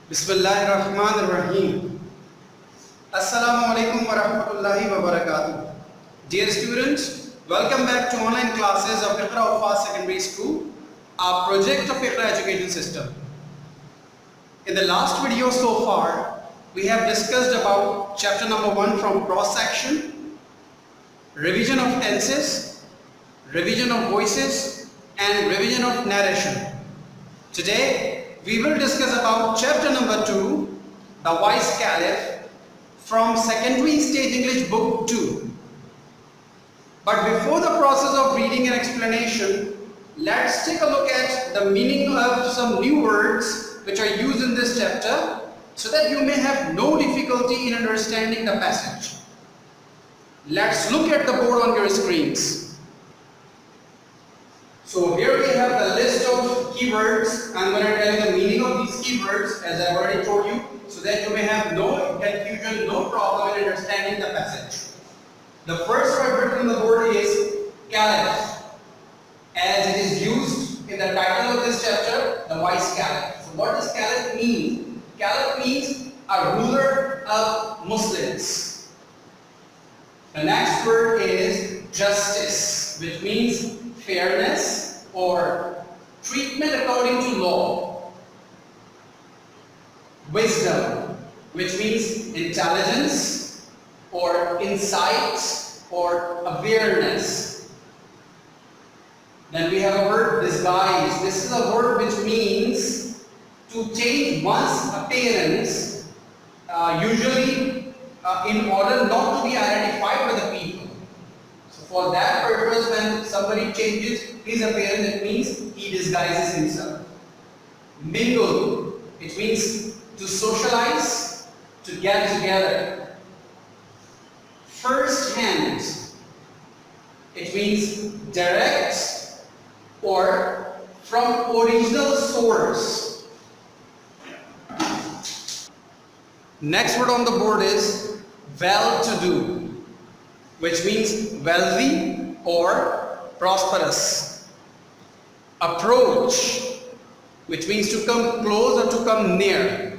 Bismillahirrahmanirrahim. Assalamu alaikum wa rahmatullahi wa barakatuh. Dear students, welcome back to online classes of Iqra Wafa Secondary School, our project of Iqra Education System. In the last video so far, we have discussed about chapter number 1 from cross section, revision of tenses, revision of voices, and revision of narration. Today, we will discuss about chapter number 2, the Vice Caliph, from Secondary Stage English Book 2. But before the process of reading and explanation, let's take a look at the meaning of some new words which are used in this chapter so that you may have no difficulty in understanding the passage. Let's look at the board on your screens. So here we have the list of keywords. I'm going to tell you the meaning of these keywords as I've already told you so that you may have no confusion, no problem in understanding the passage. The first word written on the board is Caliph, as it is used in the title of this chapter, the Vice Caliph. So what does Caliph mean? Caliph means a ruler of Muslims. The next word is Justice, which means fairness or treatment according to law. Wisdom, which means intelligence or insight or awareness. Then we have a word disguise. This is a word which means to change one's appearance, usually in order not to be identified by the people. For that purpose, when somebody changes his appearance, it means he disguises himself. Mingle, it means to socialize, to get together. First hand, it means direct or from original source. Next word on the board is well-to-do, which means wealthy or prosperous. Approach, which means to come close or to come near.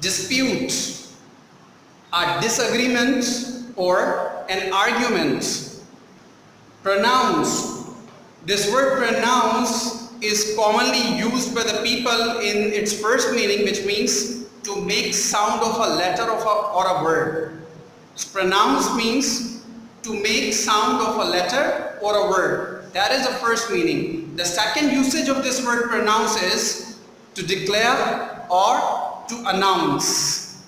Dispute, a disagreement or an argument. Pronounce, this word pronounce is commonly used by the people in its first meaning, which means to make sound of a letter or a word. Pronounce means to make sound of a letter or a word. That is the first meaning. The second usage of this word pronounce is to declare or to announce.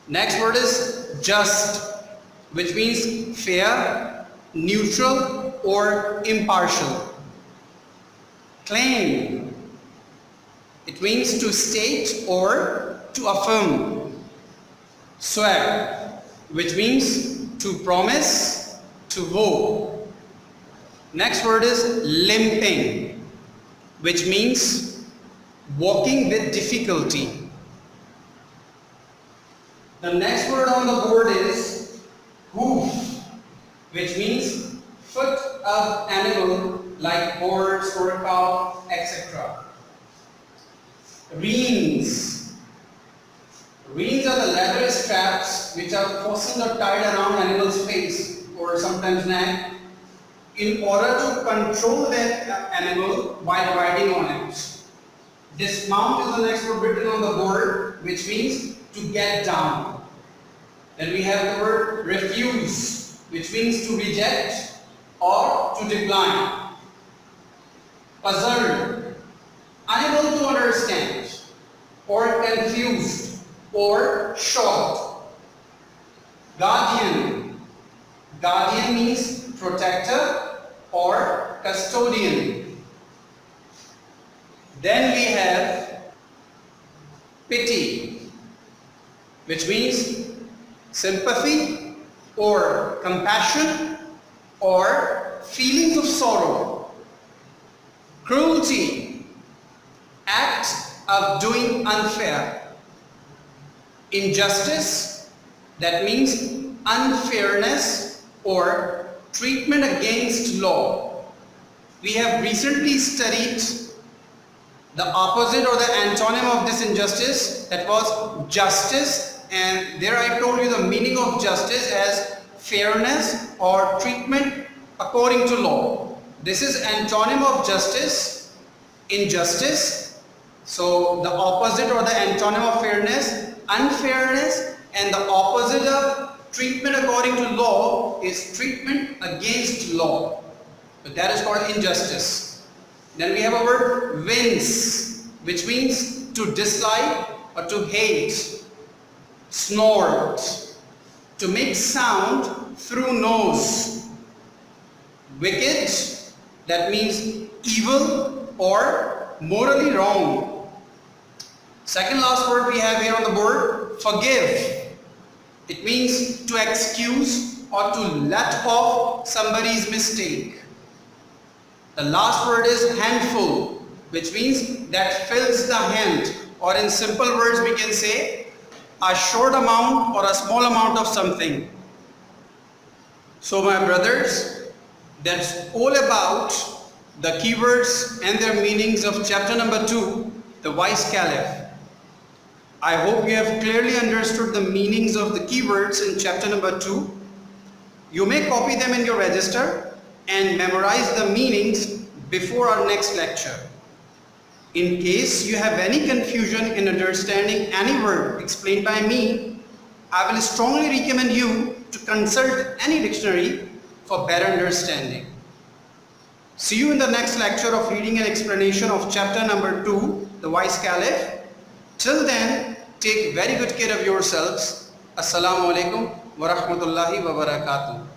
Next word is just, which means fair, neutral or impartial. Claim, it means to state or to affirm. Swear, which means to promise, to vow. Next word is limping, which means walking with difficulty. The next word on the board is hoof, which means foot of animal like horse or cow, etc. Reins. Reins are the leather straps which are fastened or tied around animal's face or sometimes neck in order to control that animal while riding on it. Dismount is the next word written on the board, which means to get down. Then we have the word refuse, which means to reject or to decline. Puzzled, unable to understand or confused or shocked. Guardian, guardian means protector or custodian. Then we have pity, which means sympathy or compassion or feelings of sorrow. Cruelty, act of doing unfair. Injustice, that means unfairness or treatment against law. We have recently studied the opposite or the antonym of this injustice, that was justice, and there I told you the meaning of justice as fairness or treatment according to law. This is antonym of justice, injustice. So the opposite or the antonym of fairness, unfairness, and the opposite of treatment according to law is treatment against law. So that is called injustice. Then we have a word wince, which means to dislike or to hate. Snort, to make sound through nose. Wicked, that means evil or morally wrong. Second last word we have here on the board, forgive. It means to excuse or to let off somebody's mistake. The last word is handful, which means that fills the hand, or in simple words we can say a short amount or a small amount of something. So my brothers, that's all about the keywords and their meanings of chapter number 2, the Vice Caliph. I hope you have clearly understood the meanings of the keywords in chapter number 2. You may copy them in your register and memorize the meanings before our next lecture. In case you have any confusion in understanding any word explained by me, I will strongly recommend you to consult any dictionary for better understanding. See you in the next lecture of reading and explanation of chapter number 2, the Vice Caliph. Till then, take very good care of yourselves. Assalamu alaikum wa rahmatullahi wa barakatuh.